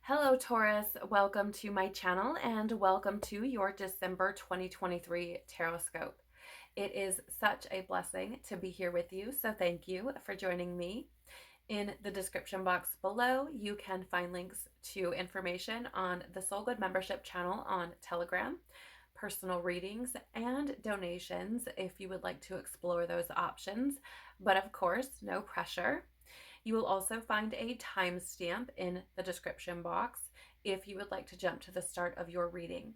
Hello Taurus, welcome to my channel and welcome to your December 2023 Tarotscope. It is such a blessing to be here with you, so thank you for joining me. In the description box below, you can find links to information on the Soul Good membership channel on Telegram, personal readings, and donations if you would like to explore those options, but of course, no pressure. You will also find a timestamp in the description box if you would like to jump to the start of your reading.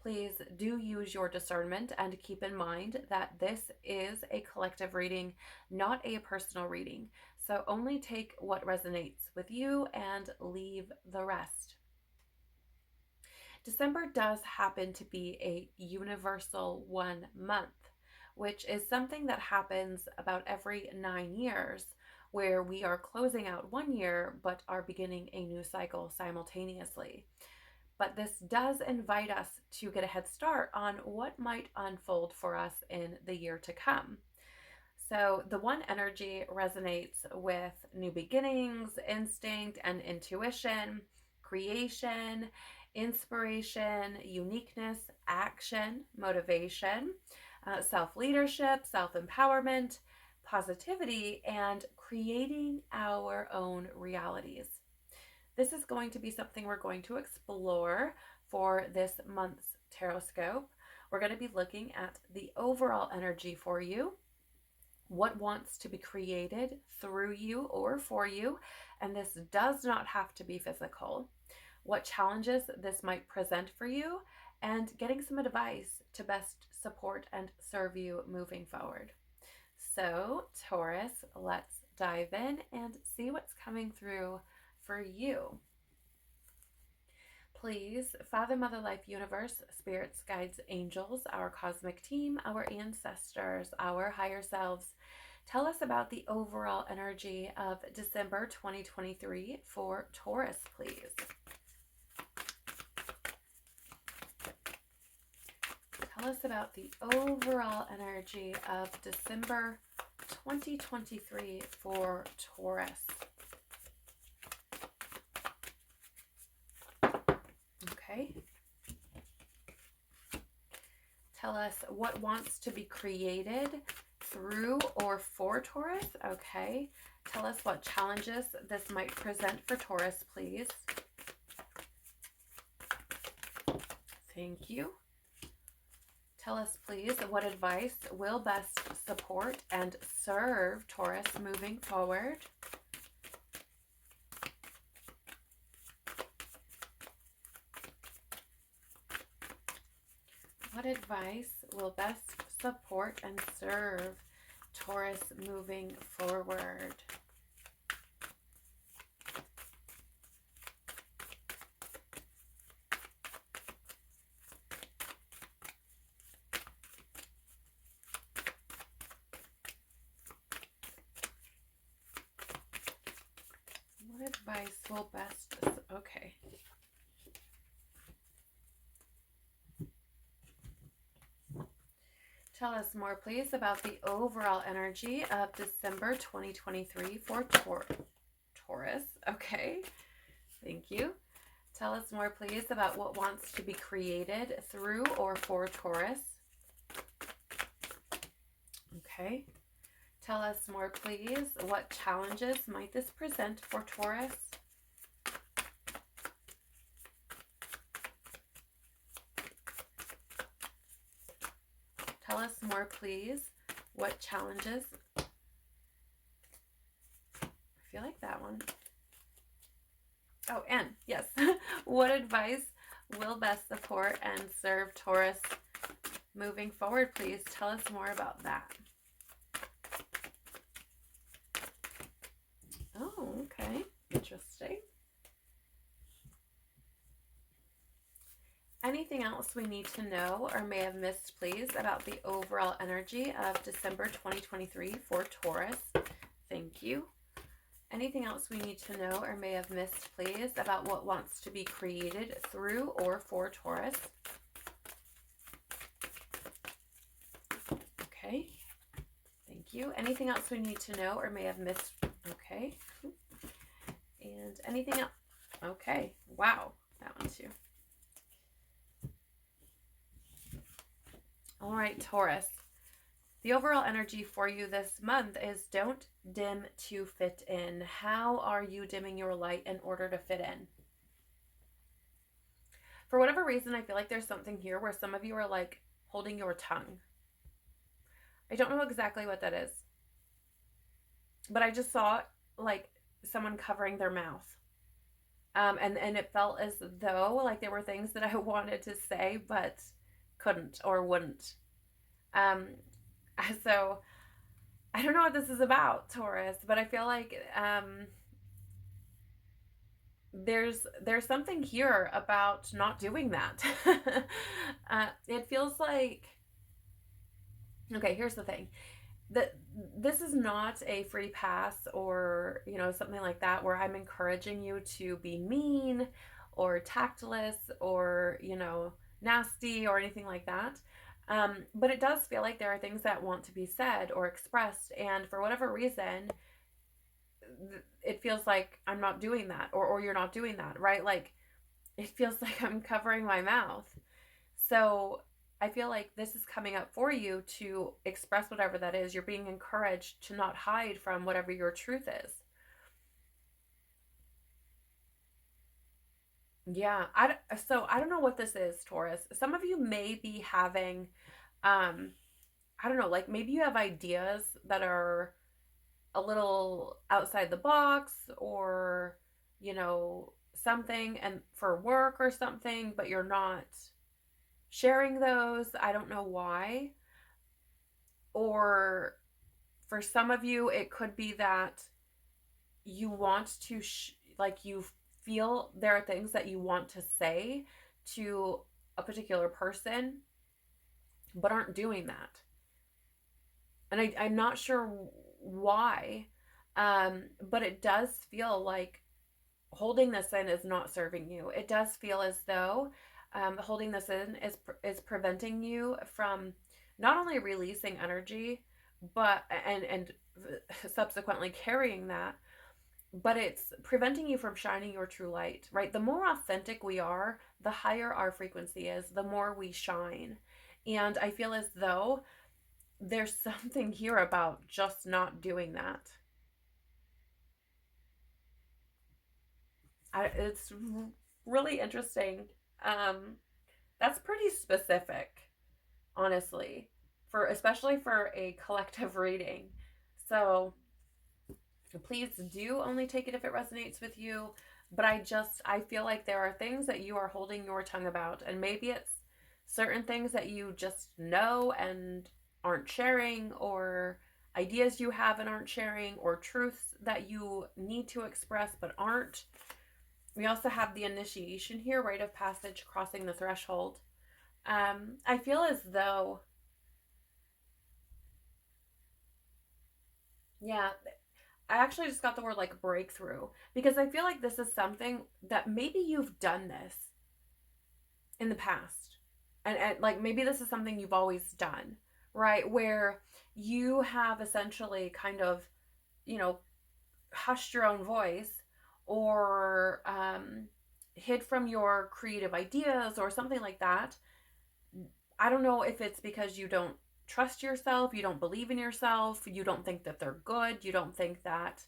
Please do use your discernment and keep in mind that this is a collective reading, not a personal reading. So only take what resonates with you and leave the rest. December does happen to be a universal 1 month, which is something that happens about every 9 years, where we are closing out 1 year but are beginning a new cycle simultaneously. But this does invite us to get a head start on what might unfold for us in the year to come. So the 1 energy resonates with new beginnings, instinct and intuition, creation, inspiration, uniqueness, action, motivation, self-leadership, self-empowerment, positivity, and creating our own realities. This is going to be something we're going to explore for this month's Tarotscope. We're going to be looking at the overall energy for you, what wants to be created through you or for you, and this does not have to be physical, what challenges this might present for you, and getting some advice to best support and serve you moving forward. So, Taurus, let's dive in and see what's coming through for you. Please, Father, Mother, Life, Universe, spirits, guides, angels, our cosmic team, our ancestors, our higher selves, tell us about the overall energy of December 2023 for Taurus, please. Tell us about the overall energy of December 2023 for Taurus. Okay. Tell us what wants to be created through or for Taurus. Okay. Tell us what challenges this might present for Taurus, please. Thank you. Tell us, please, what advice will best support and serve Taurus moving forward. What advice will best support and serve Taurus moving forward? What advice will best, okay. Tell us more, please, about the overall energy of December 2023 for Taurus. Okay, thank you. Tell us more, please, about what wants to be created through or for Taurus. Okay. Tell us more, please. What challenges might this present for Taurus? Tell us more, please. What challenges? I feel like that one. Oh, and yes, what advice will best support and serve Taurus moving forward, please? Tell us more about that. Oh, okay. Interesting. Anything else we need to know or may have missed, please, about the overall energy of December 2023 for Taurus? Thank you. Anything else we need to know or may have missed, please, about what wants to be created through or for Taurus? Okay. Thank you. Anything else we need to know or may have missed? Okay. And anything else? Okay. Wow. That one too. All right, Taurus. The overall energy for you this month is don't dim to fit in. How are you dimming your light in order to fit in? For whatever reason, I feel like there's something here where some of you are like holding your tongue. I don't know exactly what that is, but I just saw like someone covering their mouth. And it felt as though like there were things that I wanted to say but couldn't or wouldn't. Um, so I don't know what this is about, Taurus, but I feel like there's something here about not doing that. It feels like, okay, here's the thing. That this is not a free pass or something like that where I'm encouraging you to be mean or tactless or nasty or anything like that. But it does feel like there are things that want to be said or expressed, and for whatever reason it feels like I'm not doing that, or you're not doing that, right? Like it feels like I'm covering my mouth. So I feel like this is coming up for you to express whatever that is. You're being encouraged to not hide from whatever your truth is. Yeah, so I don't know what this is, Taurus. Some of you may be having, I don't know, like maybe you have ideas that are a little outside the box, or, something, and for work or something, but you're not sharing those. I don't know why. Or for some of you, it could be that you want to, like, you feel there are things that you want to say to a particular person, but aren't doing that. And I'm not sure why, but it does feel like holding this in is not serving you. It does feel as though holding this in is preventing you from not only releasing energy, but and subsequently carrying that, but it's preventing you from shining your true light, right? The more authentic we are, the higher our frequency is, the more we shine. And I feel as though there's something here about just not doing that. It's really interesting. Um, that's pretty specific, honestly, for especially for a collective reading. So please do only take it if it resonates with you. But I feel like there are things that you are holding your tongue about, and maybe it's certain things that you just know and aren't sharing, or ideas you have and aren't sharing, or truths that you need to express but aren't. We also have the initiation here, rite of passage, crossing the threshold. I feel as though, yeah, I actually just got the word like breakthrough, because I feel like this is something that maybe you've done this in the past. And like maybe this is something you've always done, right? Where you have essentially kind of, you know, hushed your own voice, or hid from your creative ideas or something like that. I don't know if it's because you don't trust yourself, you don't believe in yourself, you don't think that they're good, you don't think that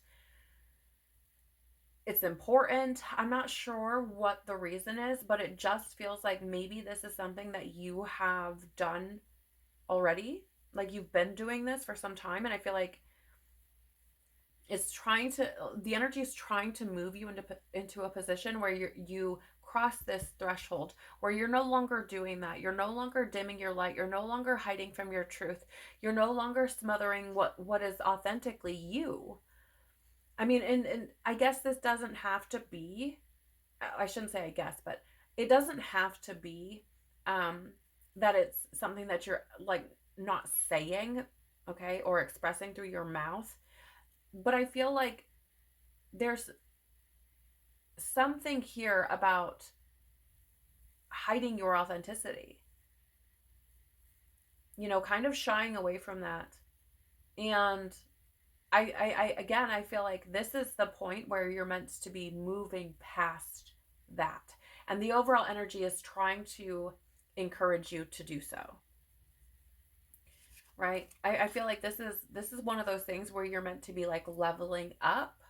it's important. I'm not sure what the reason is, but it just feels like maybe this is something that you have done already. Like you've been doing this for some time, and I feel like the energy is trying to move you into a position where you cross this threshold, where you're no longer doing that. You're no longer dimming your light. You're no longer hiding from your truth. You're no longer smothering what is authentically you. I mean, and I guess this doesn't have to be, I shouldn't say I guess, but it doesn't have to be um that it's something that you're like not saying, okay, or expressing through your mouth. But I feel like there's something here about hiding your authenticity, kind of shying away from that. And Again, I feel like this is the point where you're meant to be moving past that. And the overall energy is trying to encourage you to do so. Right? I feel like this is one of those things where you're meant to be like leveling up.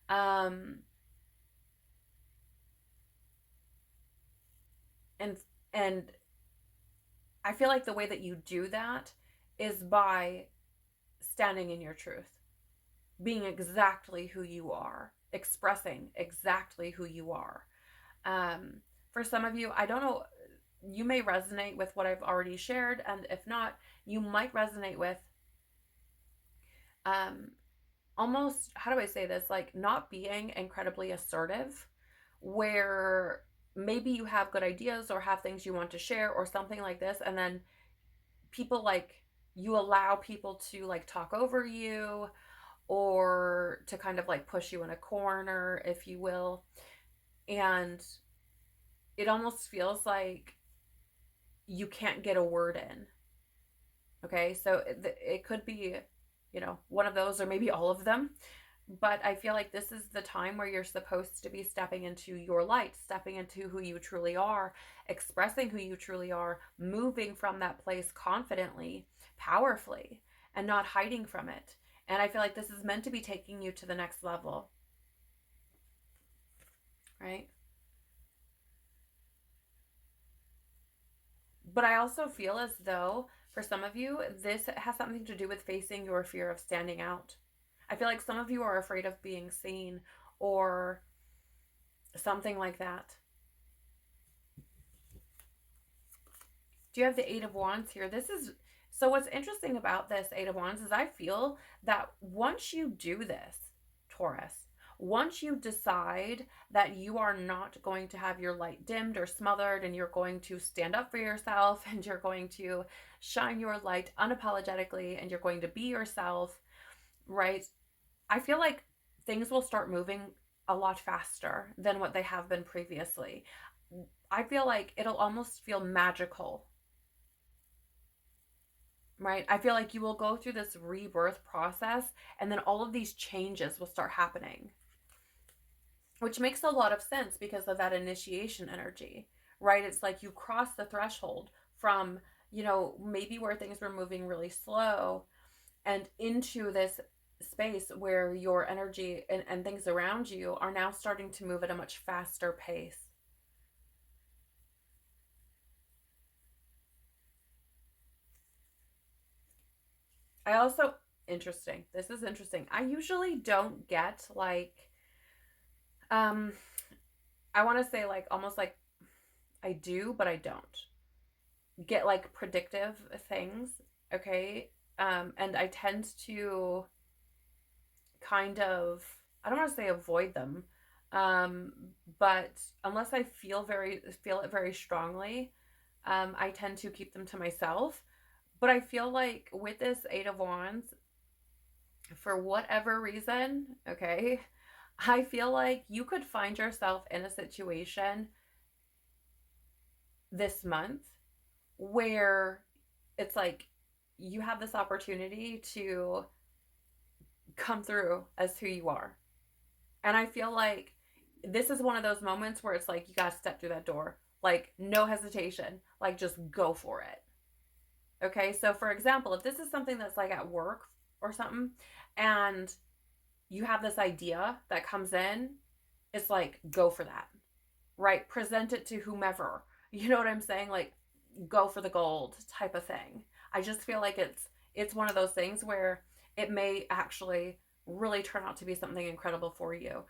Um and and I feel like the way that you do that is by standing in your truth, being exactly who you are, expressing exactly who you are. Um, for some of you, I don't know, you may resonate with what I've already shared, and if not, you might resonate with um, almost, how do I say this, like not being incredibly assertive, where maybe you have good ideas or have things you want to share or something like this, and then people like you allow people to like talk over you or to kind of like push you in a corner, if you will. And it almost feels like you can't get a word in. Okay, so it could be, one of those or maybe all of them. But I feel like this is the time where you're supposed to be stepping into your light, stepping into who you truly are, expressing who you truly are, moving from that place confidently, powerfully, and not hiding from it. And I feel like this is meant to be taking you to the next level, right? But I also feel as though for some of you, this has something to do with facing your fear of standing out. I feel like some of you are afraid of being seen or something like that. Do you have the Eight of Wands here? This is so what's interesting about this Eight of Wands is I feel that once you do this, Taurus, once you decide that you are not going to have your light dimmed or smothered and you're going to stand up for yourself and you're going to shine your light unapologetically and you're going to be yourself, right? I feel like things will start moving a lot faster than what they have been previously. I feel like it'll almost feel magical, right? I feel like you will go through this rebirth process and then all of these changes will start happening, which makes a lot of sense because of that initiation energy, right? It's like you cross the threshold from, maybe where things were moving really slow and into this space where your energy and things around you are now starting to move at a much faster pace. I also, interesting. This is interesting. I usually don't get like, um, I want to say like almost like I do, but I don't get like predictive things. Okay. And I tend to kind of, I don't want to say avoid them. Um, but unless I feel it very strongly, I tend to keep them to myself. But I feel like with this Eight of Wands, for whatever reason, okay, I feel like you could find yourself in a situation this month where it's like you have this opportunity to come through as who you are. And I feel like this is one of those moments where it's like you got to step through that door. Like, no hesitation. Like, just go for it. Okay. So, for example, if this is something that's like at work or something, and you have this idea that comes in, it's like, go for that. Right? Present it to whomever. You know what I'm saying? Like, go for the gold type of thing. I just feel like it's one of those things where it may actually really turn out to be something incredible for you.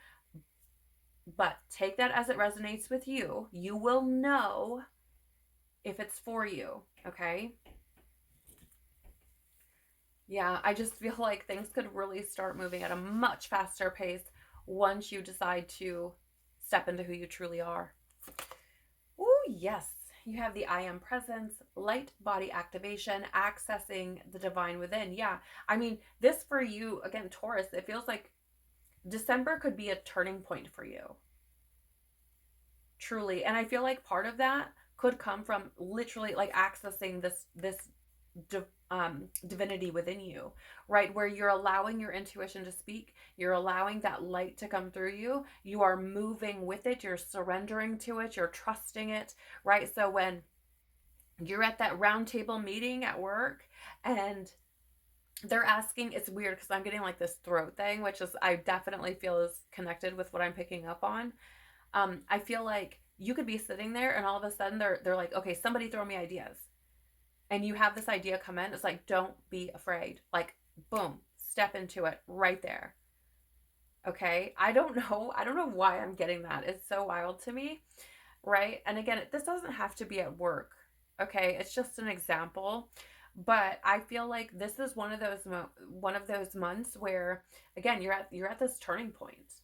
But take that as it resonates with you. You will know if it's for you, okay? Yeah, I just feel like things could really start moving at a much faster pace once you decide to step into who you truly are. Oh, yes. You have the I am presence, light body activation, accessing the divine within. Yeah. I mean, this for you, again, Taurus, it feels like December could be a turning point for you. Truly. And I feel like part of that could come from literally like accessing this divinity within you, right? Where you're allowing your intuition to speak, you're allowing that light to come through you, you are moving with it, you're surrendering to it, you're trusting it, right? So when you're at that round table meeting at work and they're asking, it's weird because I'm getting like this throat thing, which is, I definitely feel is connected with what I'm picking up on. I feel like you could be sitting there and all of a sudden they're like, okay, somebody throw me ideas. And you have this idea come in. It's like, don't be afraid. Like, boom, step into it right there. Okay. I don't know. I don't know why I'm getting that. It's so wild to me. Right. And again, this doesn't have to be at work. Okay. It's just an example. But I feel like this is one of those months where, again, you're at this turning point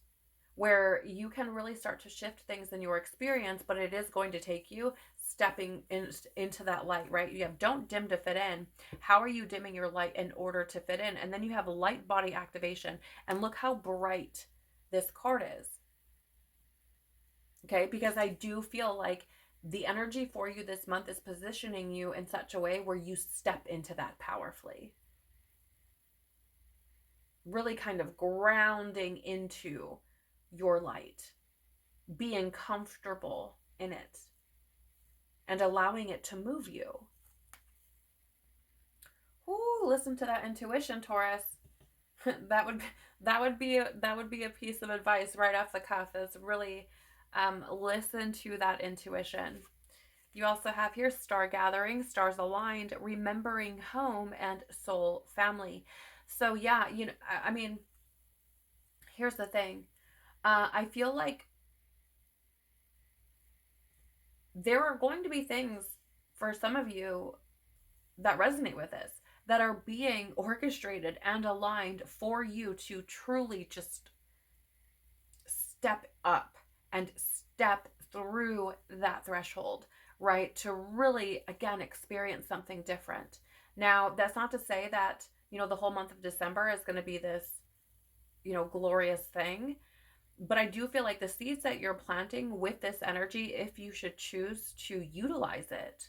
where you can really start to shift things in your experience, but it is going to take you stepping into that light, right? You have don't dim to fit in. How are you dimming your light in order to fit in? And then you have light body activation. And look how bright this card is. Okay, because I do feel like the energy for you this month is positioning you in such a way where you step into that powerfully. Really kind of grounding into your light, being comfortable in it, and allowing it to move you. Ooh, listen to that intuition, Taurus. that would be a piece of advice right off the cuff, is really listen to that intuition. You also have here star gathering, stars aligned, remembering home, and soul family. So yeah, I mean, here's the thing. I feel like there are going to be things for some of you that resonate with this, that are being orchestrated and aligned for you to truly just step up and step through that threshold, right? To really, again, experience something different. Now, that's not to say that, the whole month of December is going to be this, glorious thing. But I do feel like the seeds that you're planting with this energy, if you should choose to utilize it,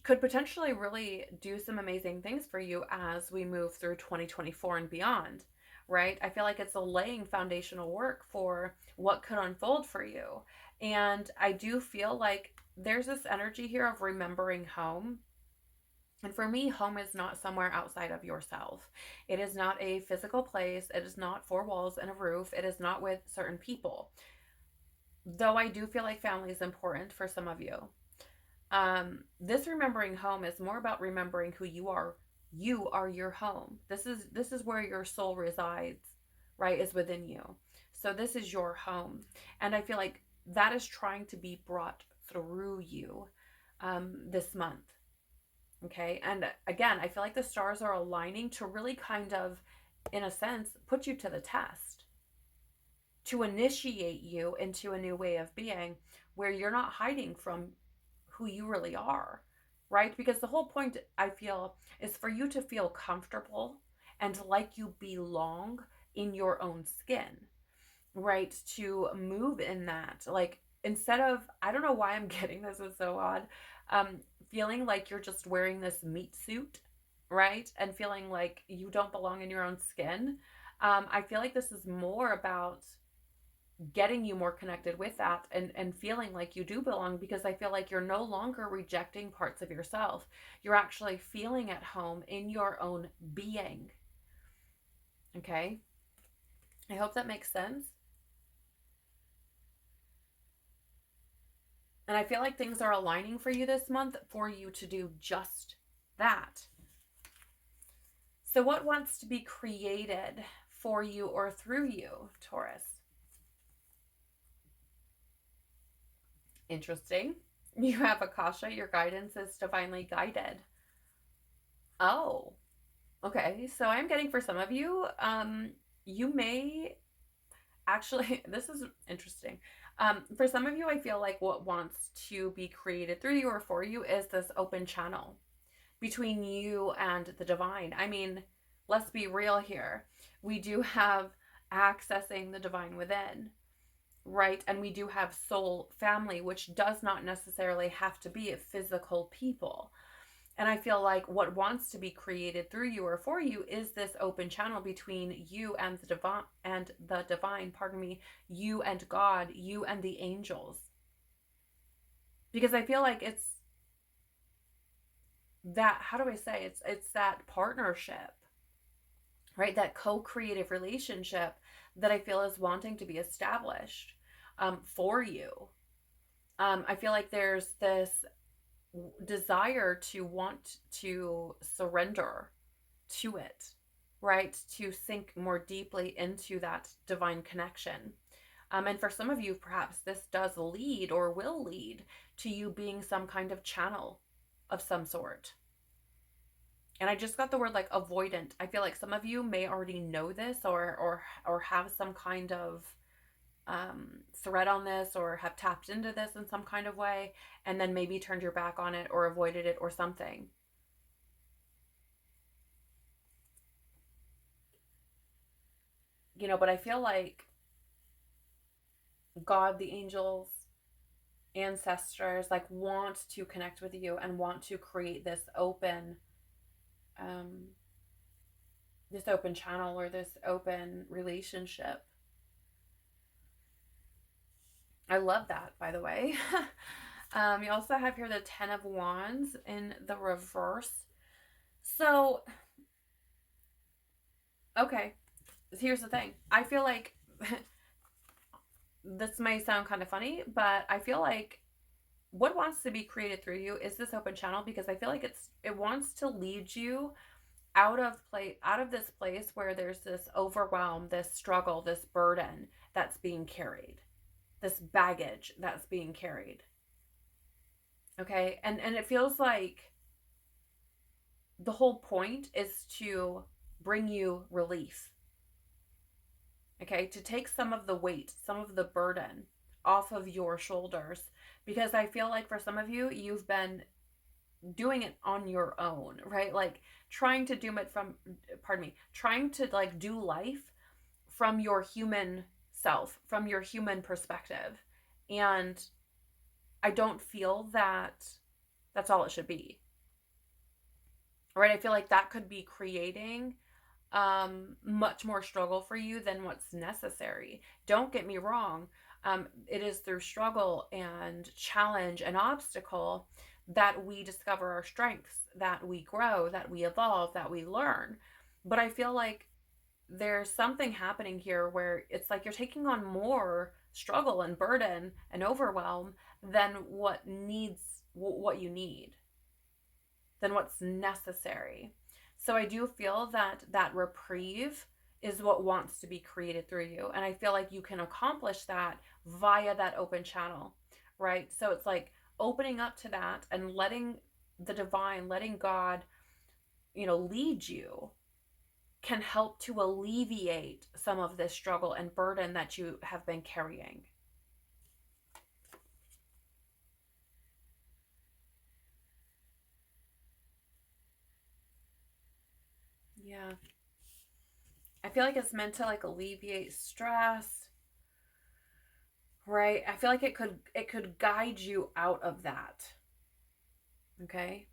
could potentially really do some amazing things for you as we move through 2024 and beyond, right? I feel like it's a laying foundational work for what could unfold for you. And I do feel like there's this energy here of remembering home. And for me, home is not somewhere outside of yourself. It is not a physical place. It is not four walls and a roof. It is not with certain people. Though I do feel like family is important for some of you. This remembering home is more about remembering who you are. You are your home. This is where your soul resides, right? Is within you. So this is your home. And I feel like that is trying to be brought through you this month. Okay. And again, I feel like the stars are aligning to really kind of, in a sense, put you to the test, to initiate you into a new way of being where you're not hiding from who you really are, right? Because the whole point, I feel, is for you to feel comfortable and like you belong in your own skin, right? To move in that. Like, instead of, I don't know why I'm getting this, is so odd, feeling like you're just wearing this meat suit, right? And feeling like you don't belong in your own skin. I feel like this is more about getting you more connected with that, and feeling like you do belong, because I feel like you're no longer rejecting parts of yourself. You're actually feeling at home in your own being. Okay? I hope that makes sense. And I feel like things are aligning for you this month for you to do just that. So, what wants to be created for you or through you, Taurus? Interesting. You have Akasha, your guidance is divinely guided. Oh, okay. So I'm getting, for some of you, you may actually, this is interesting. For some of you, I feel like what wants to be created through you or for you is this open channel between you and the divine. I mean, let's be real here. We do have accessing the divine within, right? And we do have soul family, which does not necessarily have to be physical people, And I feel like what wants to be created through you or for you is this open channel between you and the divine, pardon me, you and God, you and the angels. Because I feel like it's that, how do I say, it's that partnership, right? That co-creative relationship that I feel is wanting to be established for you. I feel like there's this desire to want to surrender to it, right? To sink more deeply into that divine connection. And for some of you, perhaps this does lead or will lead to you being some kind of channel of some sort. And I just got the word like avoidant. I feel like some of you may already know this or have some kind of thread on this or have tapped into this in some kind of way, and then maybe turned your back on it or avoided it or something. But I feel like God, the angels, ancestors, like want to connect with you and want to create um, this open channel or this open relationship. I love that, by the way. You also have here the Ten of Wands in the reverse. So, okay, here's the thing. I feel like this may sound kind of funny, but I feel like what wants to be created through you is this open channel, because I feel like it wants to lead you out of this place where there's this overwhelm, this struggle, this burden that's being carried, this baggage that's being carried. Okay? And it feels like the whole point is to bring you relief. Okay? To take some of the weight, some of the burden off of your shoulders, because I feel like for some of you, you've been doing it on your own, right? Like trying to do it from, pardon me, trying to like do life from your human self, from your human perspective. And I don't feel that that's all it should be. Right? I feel like that could be creating much more struggle for you than what's necessary. Don't get me wrong. It is through struggle and challenge and obstacle that we discover our strengths, that we grow, that we evolve, that we learn. But I feel like there's something happening here where it's like you're taking on more struggle and burden and overwhelm than what you need, than what's necessary. So I do feel that reprieve is what wants to be created through you. And I feel like you can accomplish that via that open channel, right? So it's like opening up to that and letting the divine, letting God, lead you, can help to alleviate some of this struggle and burden that you have been carrying. Yeah. I feel like it's meant to like alleviate stress, right? I feel like it could guide you out of that. Okay?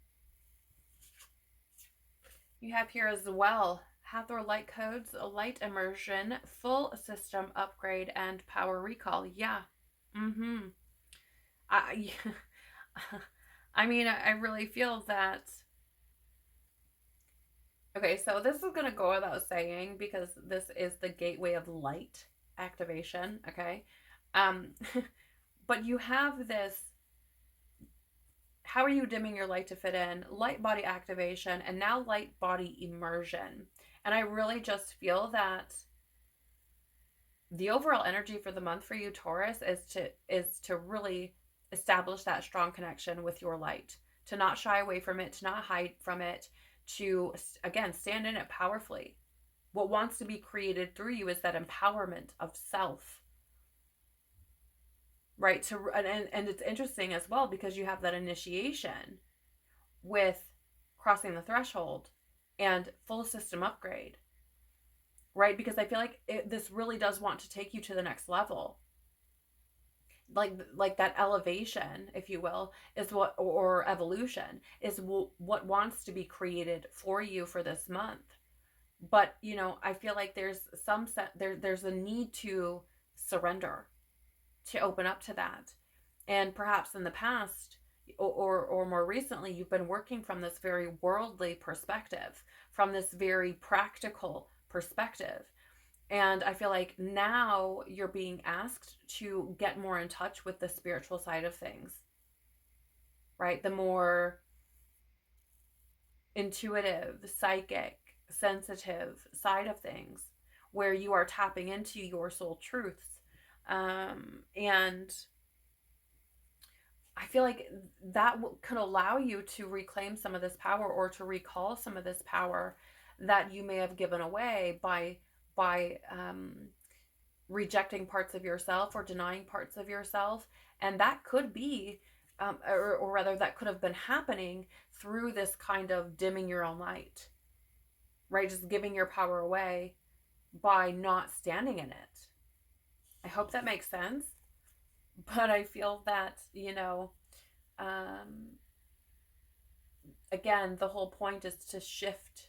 You have here as well Hathor light codes, light immersion, full system upgrade, and power recall. Yeah. Mm-hmm. I I mean, I really feel that. Okay, so this is going to go without saying because this is the gateway of light activation, okay? Um but you have this, how are you dimming your light to fit in? Light body activation and now light body immersion. And I really just feel that the overall energy for the month for you, Taurus, is to really establish that strong connection with your light, to not shy away from it, to not hide from it, to again stand in it powerfully. What wants to be created through you is that empowerment of self, right? And it's interesting as well because you have that initiation with crossing the threshold and full system upgrade, right? Because I feel like this really does want to take you to the next level. like that elevation, if you will, is what, or evolution is what wants to be created for you for this month. But I feel like there's there's a need to surrender, to open up to that. And perhaps in the past, or more recently, you've been working from this very worldly perspective, from this very practical perspective. And I feel like now you're being asked to get more in touch with the spiritual side of things, right? The more intuitive, psychic, sensitive side of things, where you are tapping into your soul truths. And I feel like that could allow you to reclaim some of this power, or to recall some of this power that you may have given away by rejecting parts of yourself or denying parts of yourself. And that could be, or rather, that could have been happening through this kind of dimming your own light, right? Just giving your power away by not standing in it. I hope that makes sense. But I feel that, again, the whole point is to shift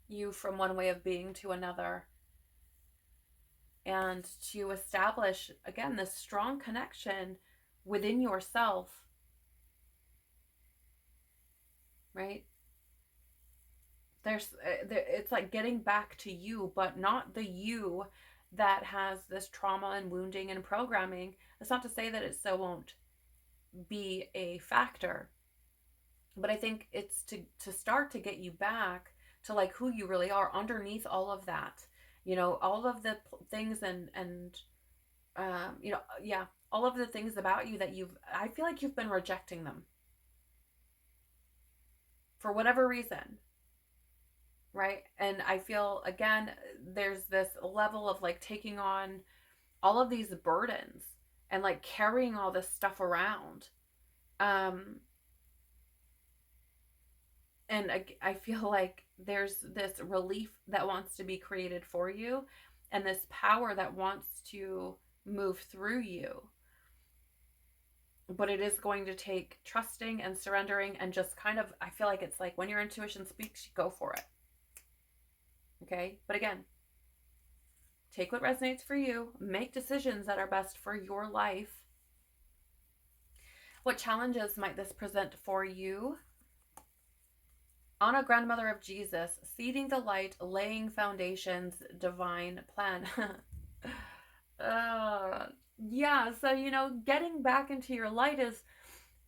you from one way of being to another, and to establish, again, this strong connection within yourself, right? It's like getting back to you, but not the you that has this trauma and wounding and programming. That's not to say that it still won't be a factor, but I think it's to start to get you back to like who you really are underneath all of that. All of the things, and yeah, all of the things about you that I feel like you've been rejecting them for whatever reason, right? And I feel, again, there's this level of like taking on all of these burdens and like carrying all this stuff around. And I feel like there's this relief that wants to be created for you, and this power that wants to move through you. But it is going to take trusting and surrendering, and just kind of, I feel like it's like when your intuition speaks, you go for it. Okay? But again, take what resonates for you, make decisions that are best for your life. What challenges might this present for you? Anna, grandmother of Jesus, seeding the light, laying foundations, divine plan. Yeah, so, getting back into your light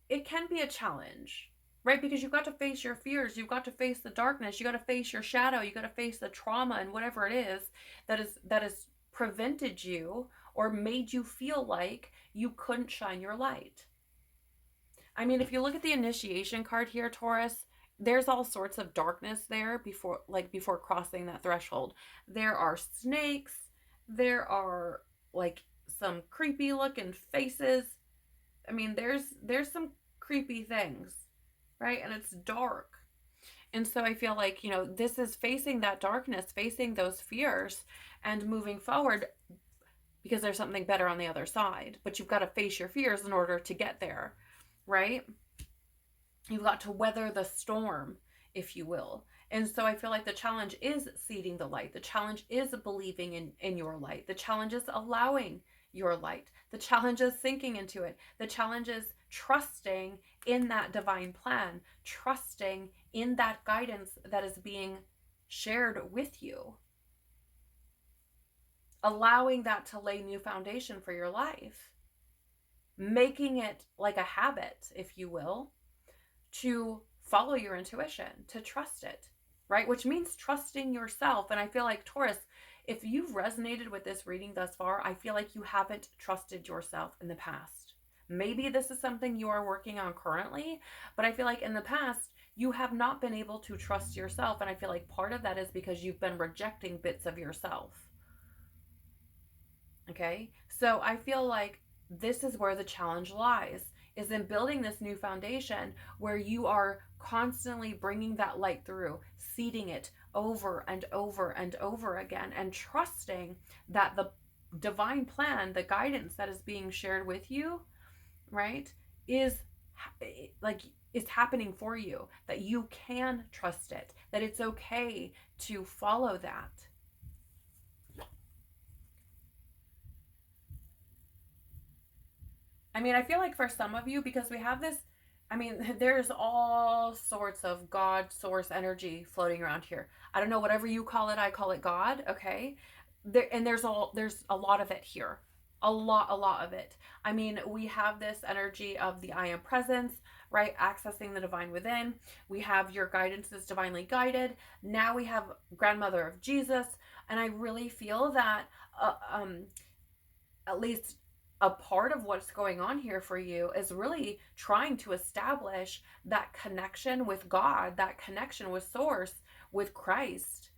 it can be a challenge, right? Because you've got to face your fears, you've got to face the darkness, you got to face your shadow, you got to face the trauma and whatever it is that has prevented you or made you feel like you couldn't shine your light. I mean, if you look at the initiation card here, Taurus, there's all sorts of darkness there before crossing that threshold. There are snakes, there are like some creepy looking faces. I mean, there's some creepy things, right? And it's dark. And so I feel like, this is facing that darkness, facing those fears, and moving forward, because there's something better on the other side. But you've got to face your fears in order to get there, right? You've got to weather the storm, if you will. And so I feel like the challenge is seeding the light. The challenge is believing in your light. The challenge is allowing your light. The challenge is sinking into it. The challenge is trusting in that divine plan, trusting in that guidance that is being shared with you, allowing that to lay new foundation for your life, making it like a habit, if you will, to follow your intuition, to trust it, right? Which means trusting yourself. And I feel like, Taurus, if you've resonated with this reading thus far, I feel like you haven't trusted yourself in the past. Maybe this is something you are working on currently, but I feel like in the past, you have not been able to trust yourself. And I feel like part of that is because you've been rejecting bits of yourself. Okay? So I feel like this is where the challenge lies, is in building this new foundation where you are constantly bringing that light through, seeding it over and over and over again, and trusting that the divine plan, the guidance that is being shared with you, right, is like is happening for you, that you can trust it, that it's okay to follow that. I mean, I feel like for some of you, because we have this, I mean, there's all sorts of God source energy floating around here. I don't know, whatever you call it, I call it God, okay? And there's a lot of it here. A lot of it. I mean, we have this energy of the I am presence, right? Accessing the divine within. We have your guidance is divinely guided. Now we have grandmother of Jesus. And I really feel that, at least a part of what's going on here for you is really trying to establish that connection with God, that connection with Source, with Christ,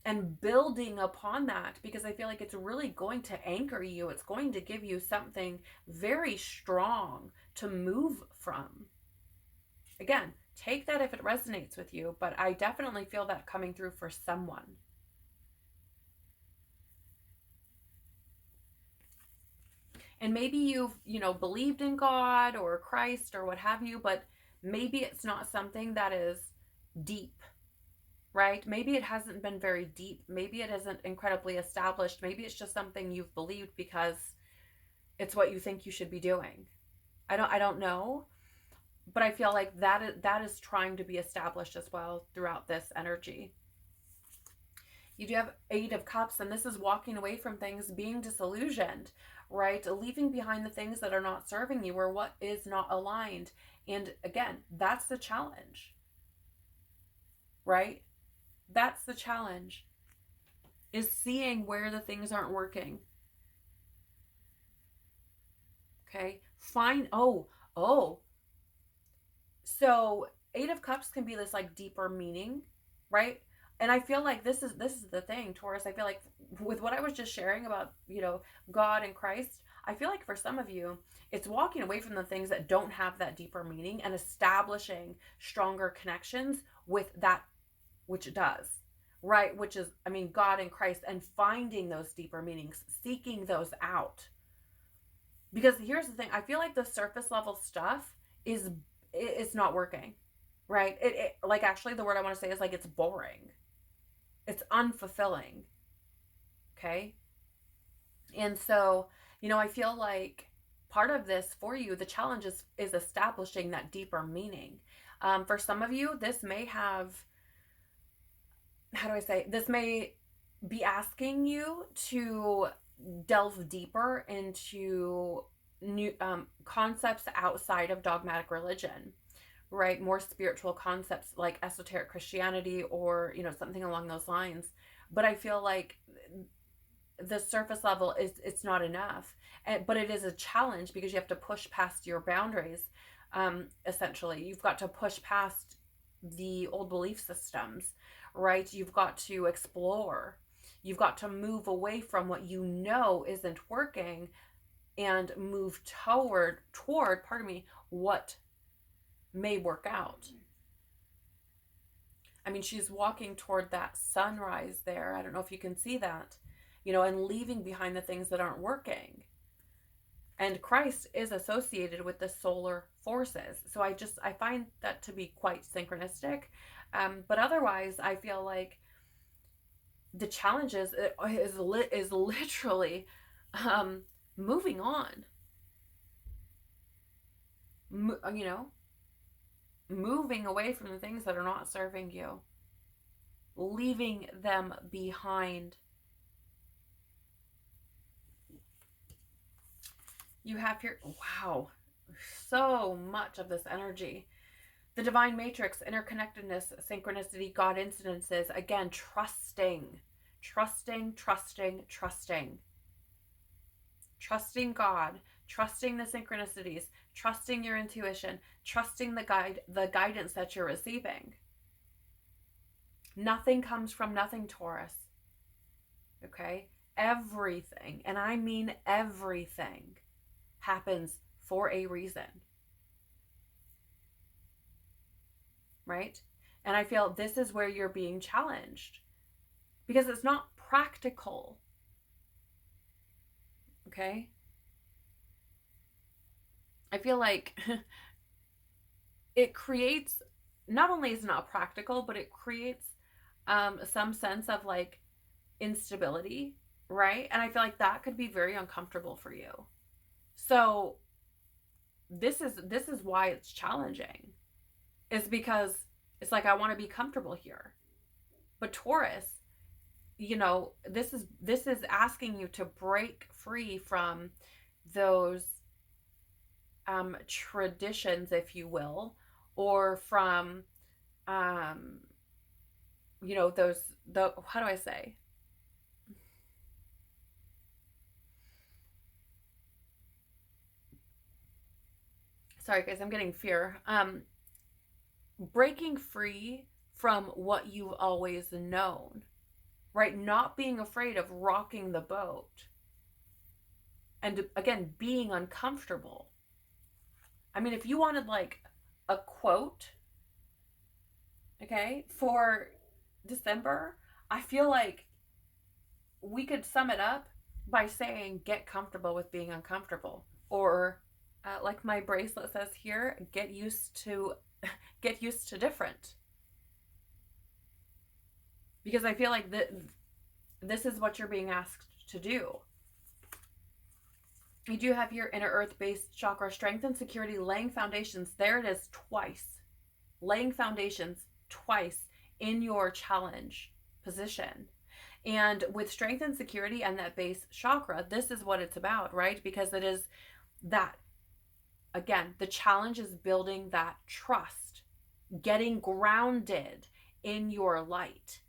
and building upon that, because I feel like it's really going to anchor you. It's going to give you something very strong to move from. Again, take that if it resonates with you, but I definitely feel that coming through for someone. And maybe you've, believed in God or Christ or what have you, but maybe it's not something that is deep, right? Maybe it hasn't been very deep. Maybe it isn't incredibly established. Maybe it's just something you've believed because it's what you think you should be doing. I don't know, but I feel like that is trying to be established as well throughout this energy. You do have Eight of Cups, and this is walking away from things, being disillusioned, right? Leaving behind the things that are not serving you or what is not aligned. And again, that's the challenge, right? That's the challenge, is seeing where the things aren't working. Okay. Oh. So Eight of Cups can be this like deeper meaning, right? And I feel like this is the thing, Taurus. I feel like with what I was just sharing about, God and Christ, I feel like for some of you, it's walking away from the things that don't have that deeper meaning and establishing stronger connections with that which does, right? Which is, I mean, God and Christ, and finding those deeper meanings, seeking those out. Because here's the thing, I feel like the surface level stuff is it's not working, right? It like, actually the word I want to say is like, it's boring. It's unfulfilling. Okay? And so, I feel like part of this for you, the challenge is establishing that deeper meaning. For some of you, this may have, how do I say, this may be asking you to delve deeper into new concepts outside of dogmatic religion, right? More spiritual concepts like esoteric Christianity or, something along those lines. But I feel like the surface level it's not enough. But it is a challenge because you have to push past your boundaries. Essentially, you've got to push past the old belief systems, right? You've got to explore. You've got to move away from what isn't working and move toward, what may work out. I mean, she's walking toward that sunrise there. I don't know if you can see that, and leaving behind the things that aren't working. And Christ is associated with the solar forces. So I find that to be quite synchronistic. But otherwise, I feel like the challenge is literally moving on. Moving away from the things that are not serving you, leaving them behind. You have here, wow, so much of this energy. The divine matrix, interconnectedness, synchronicity, God incidences. Again, trusting. Trusting God, trusting the synchronicities, trusting your intuition, trusting the guidance that you're receiving. Nothing comes from nothing, Taurus. Okay? Everything, and I mean everything, happens for a reason. Right? And I feel this is where you're being challenged because it's not practical. Okay? I feel like it creates, not only is it not practical, but it creates some sense of like instability, right? And I feel like that could be very uncomfortable for you. So this is why it's challenging. Is because it's like I want to be comfortable here. But Taurus, this is asking you to break free from those traditions, if you will, or from um, those, the how do I say, sorry guys, I'm getting fear. Breaking free from what you've always known, right? Not being afraid of rocking the boat, and again, being uncomfortable. I mean, if you wanted like a quote, okay, for December, I feel like we could sum it up by saying get comfortable with being uncomfortable, or like my bracelet says here, get used to different. Because I feel like this is what you're being asked to do. You do have your inner earth based chakra, strength and security, laying foundations. There it is, twice. Laying foundations twice in your challenge position. And with strength and security and that base chakra, this is what it's about, right? Because it is that, again, the challenge is building that trust, getting grounded in your light.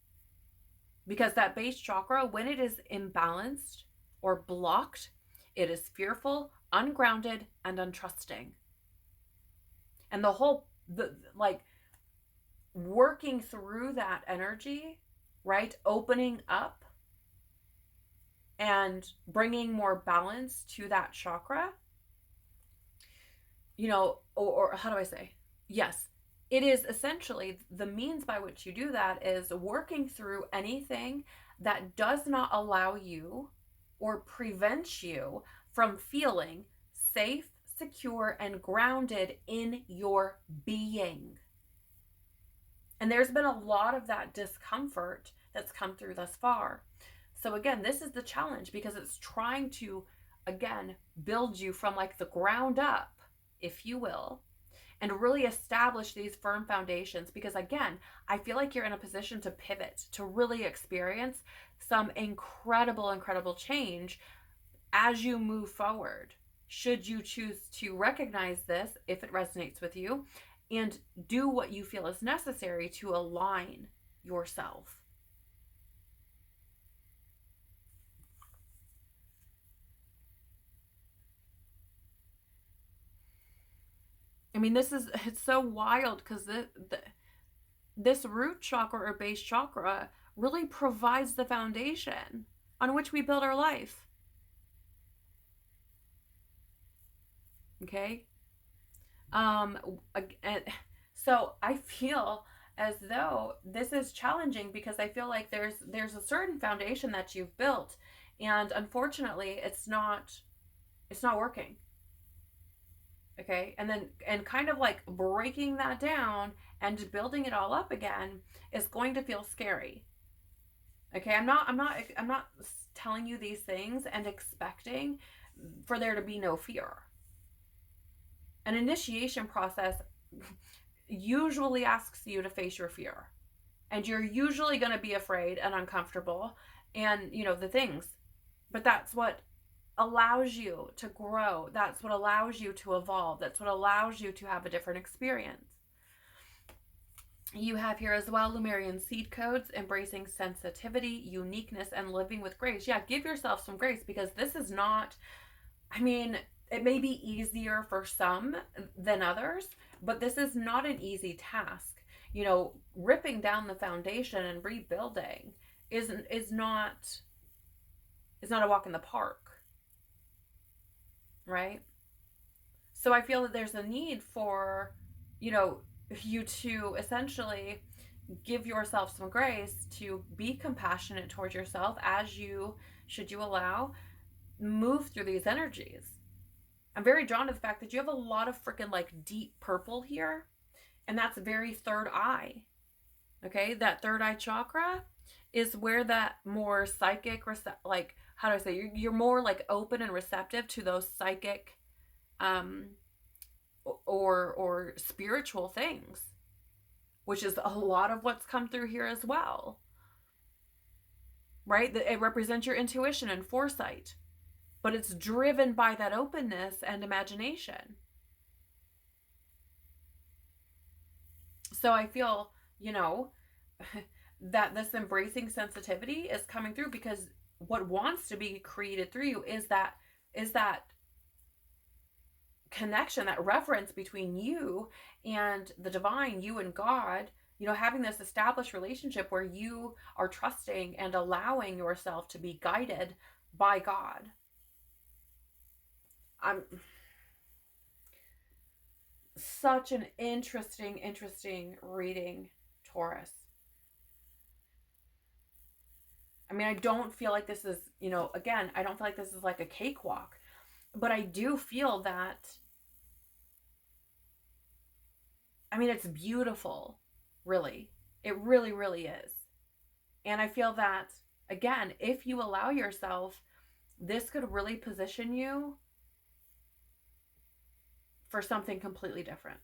Because that base chakra, when it is imbalanced or blocked, it is fearful, ungrounded, and untrusting. And like working through that energy, right? Opening up and bringing more balance to that chakra, or how do I say? Yes, it is essentially the means by which you do that is working through anything that does not allow you or prevent you from feeling safe, secure, and grounded in your being. And there's been a lot of that discomfort that's come through thus far. So again, this is the challenge because it's trying to, again, build you from like the ground up, if you will, and really establish these firm foundations. Because again, I feel like you're in a position to pivot, to really experience some incredible, incredible change as you move forward. Should you choose to recognize this, if it resonates with you, and do what you feel is necessary to align yourself. I mean, it's so wild because this root chakra or base chakra really provides the foundation on which we build our life. Okay? So I feel as though this is challenging because I feel like there's a certain foundation that you've built, and unfortunately it's not working. Okay? And kind of like breaking that down and building it all up again is going to feel scary. Okay? I'm not telling you these things and expecting for there to be no fear. An initiation process usually asks you to face your fear. And you're usually going to be afraid and uncomfortable and, the things. But that's what allows you to grow. That's what allows you to evolve. That's what allows you to have a different experience. You have here as well Lemurian seed codes, embracing sensitivity, uniqueness, and living with grace. Yeah, give yourself some grace because this is not, I mean, it may be easier for some than others, but this is not an easy task. Ripping down the foundation and rebuilding is not a walk in the park, right? So I feel that there's a need for, you to essentially give yourself some grace, to be compassionate towards yourself as you, should you allow, move through these energies. I'm very drawn to the fact that you have a lot of freaking like deep purple here, and that's very third eye. Okay, that third eye chakra is where that more psychic, like, how do I say, you're more like open and receptive to those psychic um or spiritual things, which is a lot of what's come through here as well, right? It represents your intuition and foresight, but it's driven by that openness and imagination. So I feel, you know, that this embracing sensitivity is coming through, because what wants to be created through you is that connection, that reference between you and the divine, you and God, having this established relationship where you are trusting and allowing yourself to be guided by God. I'm such an interesting reading, Taurus. I mean, I don't feel like this is, again, I don't feel like this is like a cakewalk, but I do feel that, I mean, it's beautiful, really. It really, really is. And I feel that, again, if you allow yourself, this could really position you for something completely different.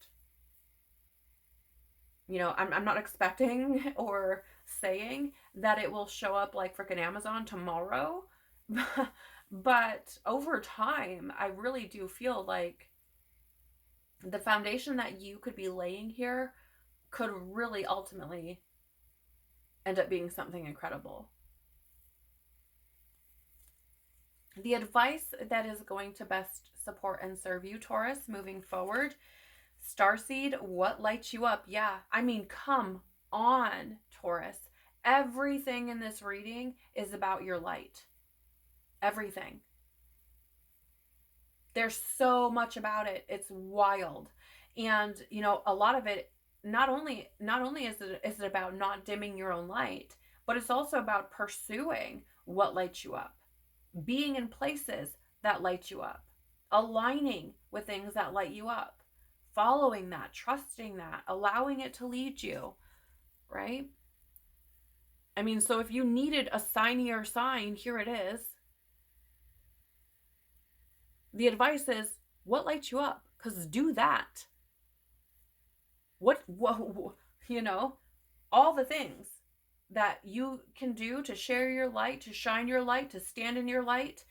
I'm not expecting or saying that it will show up like freaking Amazon tomorrow. But over time, I really do feel like the foundation that you could be laying here could really ultimately end up being something incredible. The advice that is going to best support and serve you, Taurus, moving forward: Starseed, what lights you up? Yeah, I mean, come on, Taurus. Everything in this reading is about your light. Everything. There's so much about it. It's wild. And, a lot of it, not only is it about not dimming your own light, but it's also about pursuing what lights you up, being in places that light you up, aligning with things that light you up, following that, trusting that, allowing it to lead you, right? I mean, so if you needed a signier sign, here it is. The advice is, what lights you up? Because do that. What, all the things that you can do to share your light, to shine your light, to stand in your light,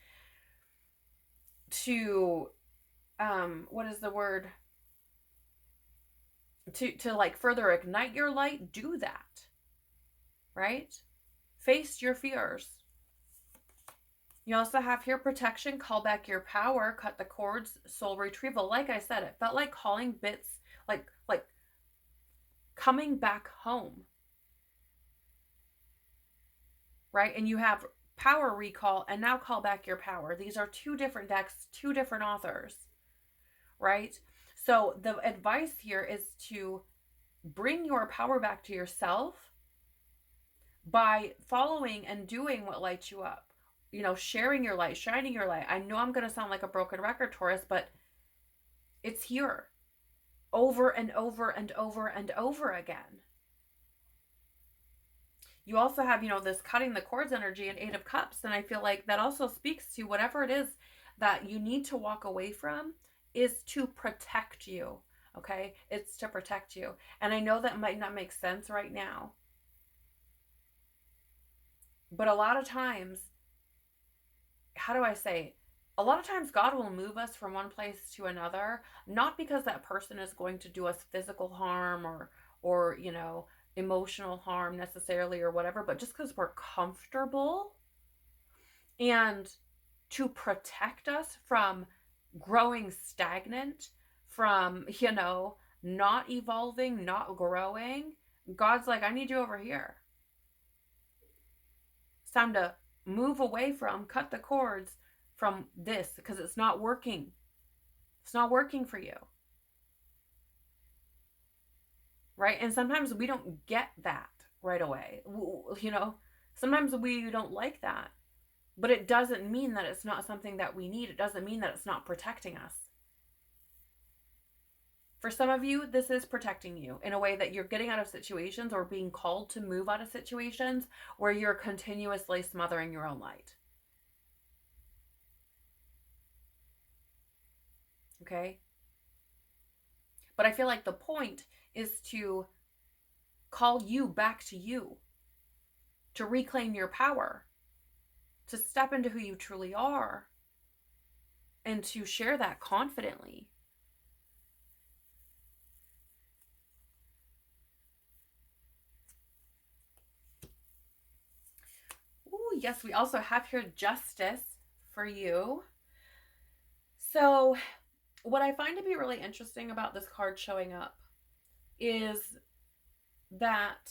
to, what is the word? To like further ignite your light, do that, right? Face your fears. You also have here protection, call back your power, cut the cords, soul retrieval. Like I said, it felt like calling bits, like coming back home, right? And you have power recall and now call back your power. These are two different decks, two different authors, right? So the advice here is to bring your power back to yourself by following and doing what lights you up. Sharing your light, shining your light. I know I'm going to sound like a broken record, Taurus, but it's here over and over and over and over again. You also have, this cutting the cords energy and Eight of Cups. And I feel like that also speaks to whatever it is that you need to walk away from is to protect you. Okay? It's to protect you. And I know that might not make sense right now. But a lot of times, how do I say? A lot of times God will move us from one place to another, not because that person is going to do us physical harm or emotional harm necessarily or whatever, but just because we're comfortable, and to protect us from growing stagnant, from, not evolving, not growing. God's like, I need you over here. It's time to move away from, cut the cords from this, because it's not working. It's not working for you. Right? And sometimes we don't get that right away. Sometimes we don't like that. But it doesn't mean that it's not something that we need. It doesn't mean that it's not protecting us. For some of you, this is protecting you in a way that you're getting out of situations or being called to move out of situations where you're continuously smothering your own light. Okay? But I feel like the point is to call you back to you, to reclaim your power, to step into who you truly are, and to share that confidently. Ooh, yes, we also have here justice for you. So, what I find to be really interesting about this card showing up is that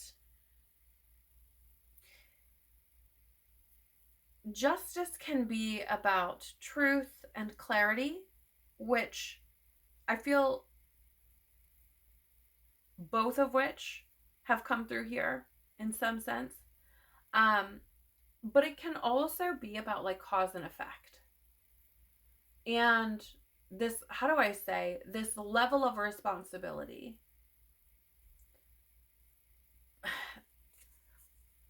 justice can be about truth and clarity, which I feel both of which have come through here in some sense. But it can also be about like cause and effect. And this, how do I say, this level of responsibility.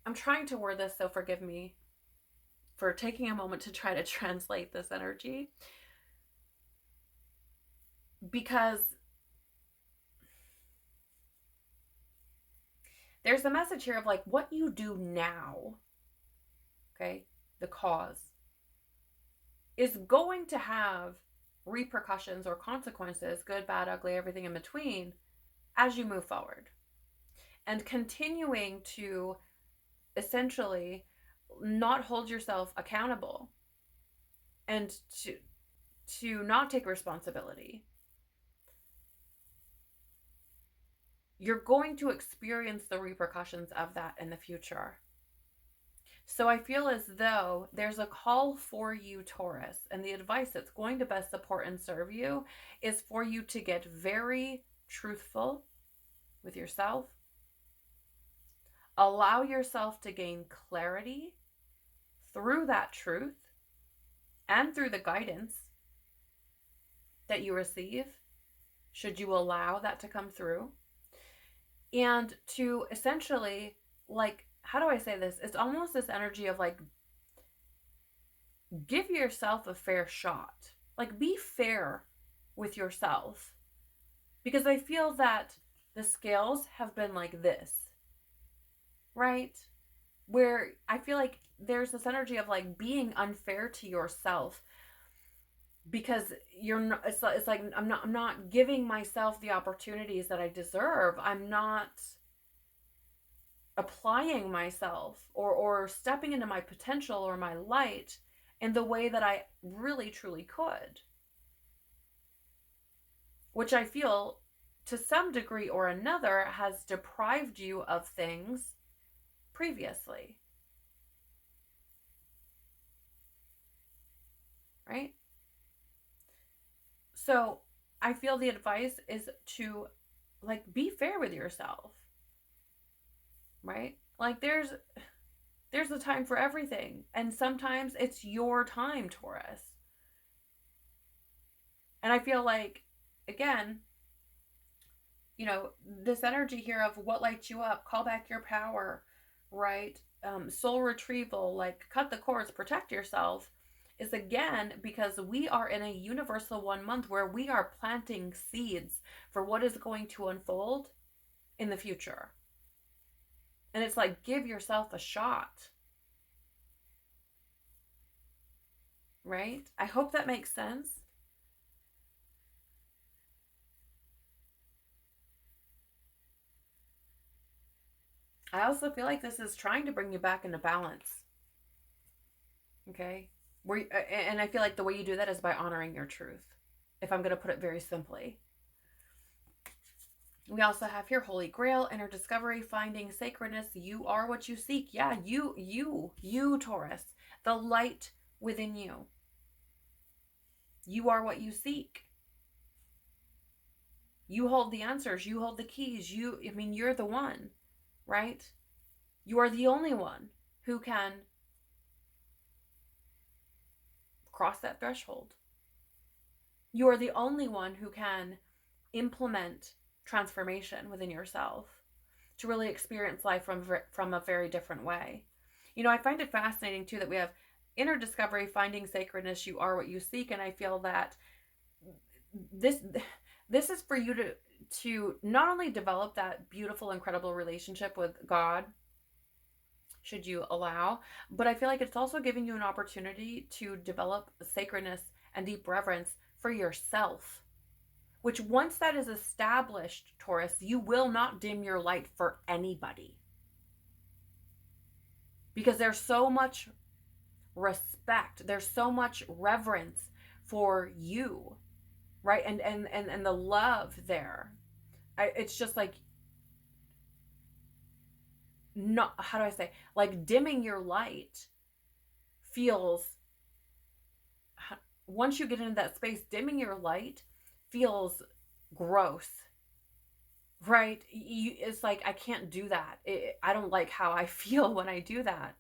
I'm trying to word this, so forgive me for taking a moment to try to translate this energy. Because there's a message here of like what you do now, okay, the cause, is going to have repercussions or consequences, good, bad, ugly, everything in between, as you move forward. And continuing to essentially not hold yourself accountable and to not take responsibility, you're going to experience the repercussions of that in the future. So I feel as though there's a call for you, Taurus, and the advice that's going to best support and serve you is for you to get very truthful with yourself. Allow yourself to gain clarity through that truth and through the guidance that you receive, should you allow that to come through. And to essentially, like, how do I say this? It's almost this energy of like, give yourself a fair shot. Like, be fair with yourself. Because I feel that the scales have been like this, right? Where I feel like there's this energy of like being unfair to yourself because you're not, it's like I'm not giving myself the opportunities that I deserve. I'm not applying myself or stepping into my potential or my light in the way that I really truly could, which I feel to some degree or another has deprived you of things previously, right? So I feel the advice is to like be fair with yourself, right? Like there's a time for everything, and sometimes it's your time, Taurus. And I feel like, again, you know, this energy here of what lights you up, call back your power, right? Soul retrieval, like cut the cords, protect yourself, is again because we are in a universal 1 month where we are planting seeds for what is going to unfold in the future. And it's like, give yourself a shot, right? I hope that makes sense. I also feel like this is trying to bring you back into balance. Okay? And I feel like the way you do that is by honoring your truth, if I'm going to put it very simply. We also have here Holy Grail, inner discovery, finding sacredness. You are what you seek. Yeah, you, Taurus, the light within you. You are what you seek. You hold the answers. You hold the keys. You're the one, right? You are the only one who can cross that threshold. You are the only one who can implement transformation within yourself, to really experience life from a very different way. I find it fascinating too that we have inner discovery, finding sacredness, you are what you seek, and I feel that this this is for you to not only develop that beautiful, incredible relationship with God, should you allow, but I feel like it's also giving you an opportunity to develop sacredness and deep reverence for yourself. Which, once that is established, Taurus, you will not dim your light for anybody. Because there's so much respect, there's so much reverence for you, right? And the love there. It's just like, not, how do I say, like dimming your light feels, once you get into that space, dimming your light feels gross, right? It's like, I can't do that. I don't like how I feel when I do that,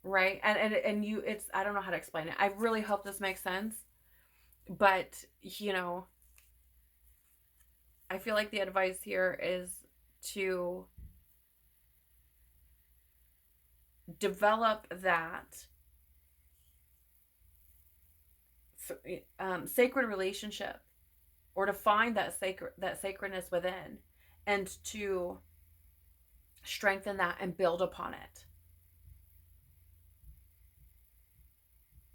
right? And you, it's, I don't know how to explain it. I really hope this makes sense, but I feel like the advice here is to develop that sacred relationship, or to find that sacredness within, and to strengthen that and build upon it.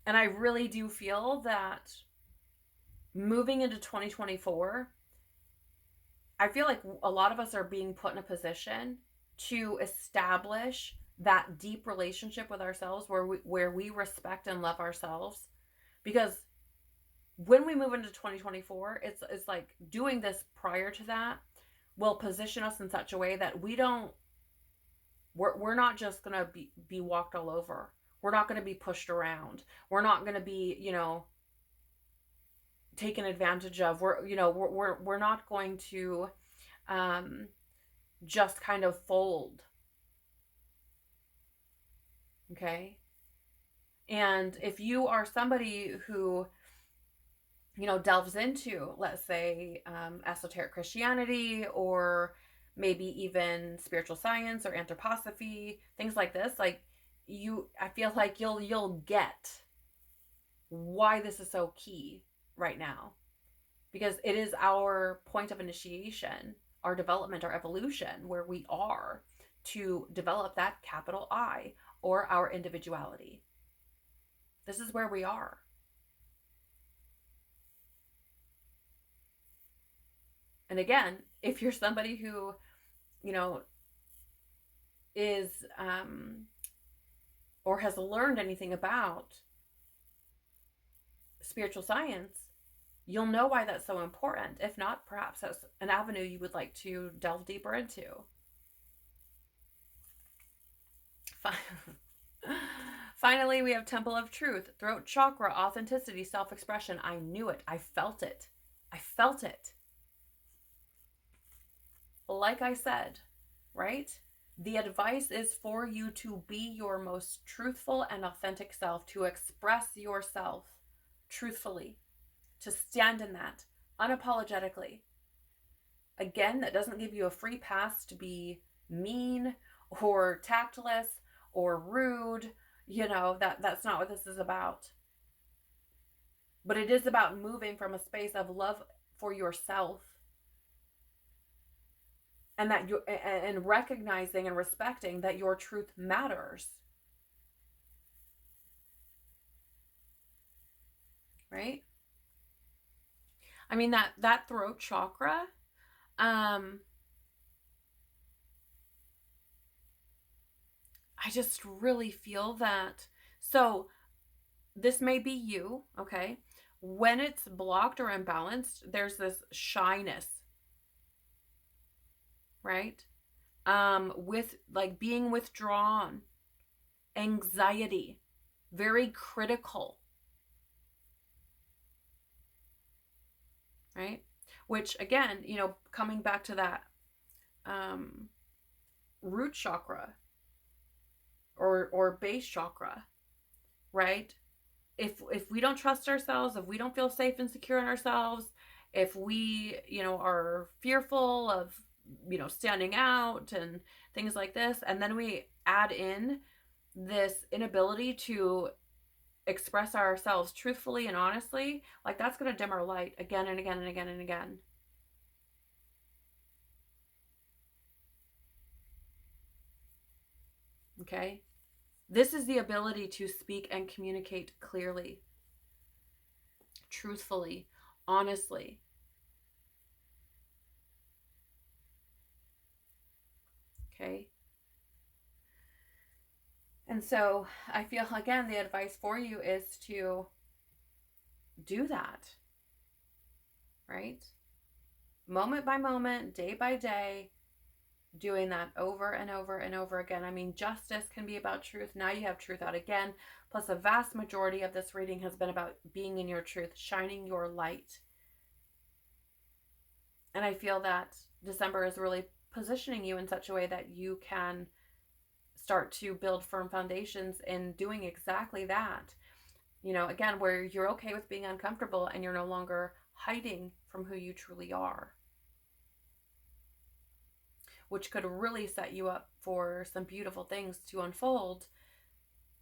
And I really do feel that moving into 2024, I feel like a lot of us are being put in a position to establish that deep relationship with ourselves, where we respect and love ourselves. Because when we move into 2024, it's like doing this prior to that will position us in such a way that we're not just going to be walked all over. We're not going to be pushed around. We're not going to be, taken advantage of. We're not going to just kind of fold. Okay? And if you are somebody who delves into, let's say, esoteric Christianity, or maybe even spiritual science or anthroposophy, things like this, like I feel like you'll get why this is so key right now, because it is our point of initiation, our development, our evolution, where we are to develop that capital I, or our individuality. This is where we are. And again, if you're somebody who, is, or has learned anything about spiritual science, you'll know why that's so important. If not, perhaps that's an avenue you would like to delve deeper into. Finally, we have Temple of Truth, throat chakra, authenticity, self-expression. I knew it. I felt it. Like I said, right? The advice is for you to be your most truthful and authentic self, to express yourself truthfully, to stand in that unapologetically. Again, that doesn't give you a free pass to be mean or tactless or rude. That's not what this is about. But it is about moving from a space of love for yourself, and and recognizing and respecting that your truth matters. Right? I mean, that throat chakra, I just really feel that. So this may be you, okay? When it's blocked or imbalanced, there's this shyness, right? With like being withdrawn, anxiety, very critical, right? Which again, coming back to that root chakra, or base chakra, right? If we don't trust ourselves, if we don't feel safe and secure in ourselves, If we, are fearful of, standing out and things like this, and then we add in this inability to express ourselves truthfully and honestly, like that's going to dim our light again and again and again and again. Okay? This is the ability to speak and communicate clearly, truthfully, honestly. Okay? And so I feel, again, the advice for you is to do that, right? Moment by moment, day by day, doing that over and over and over again. I mean, justice can be about truth. Now you have truth out again. Plus, a vast majority of this reading has been about being in your truth, shining your light. And I feel that December is really positioning you in such a way that you can start to build firm foundations in doing exactly that. Again, where you're okay with being uncomfortable and you're no longer hiding from who you truly are, which could really set you up for some beautiful things to unfold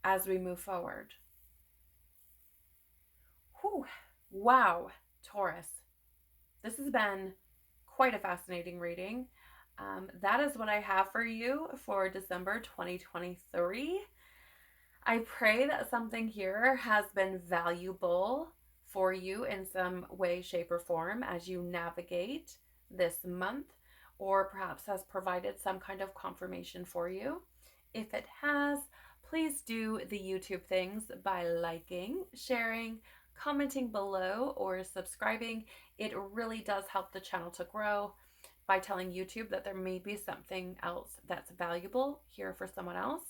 as we move forward. Whew. Wow, Taurus. This has been quite a fascinating reading. That is what I have for you for December 2023. I pray that something here has been valuable for you in some way, shape, or form as you navigate this month, or perhaps has provided some kind of confirmation for you. If it has, please do the YouTube things by liking, sharing, commenting below, or subscribing. It really does help the channel to grow by telling YouTube that there may be something else that's valuable here for someone else.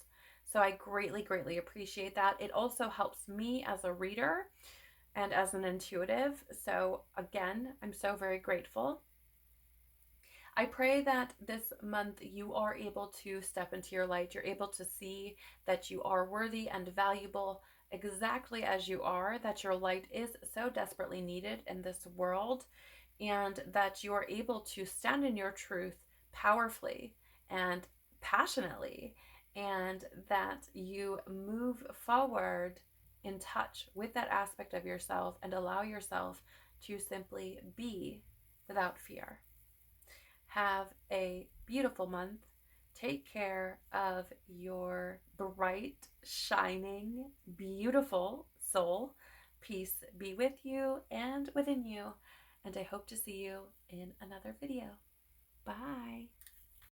So I greatly, greatly appreciate that. It also helps me as a reader and as an intuitive. So again, I'm so very grateful. I pray that this month you are able to step into your light. You're able to see that you are worthy and valuable exactly as you are, that your light is so desperately needed in this world, and that you are able to stand in your truth powerfully and passionately, and that you move forward in touch with that aspect of yourself and allow yourself to simply be without fear. Have a beautiful month. Take care of your bright, shining, beautiful soul. Peace be with you and within you. And I hope to see you in another video. Bye.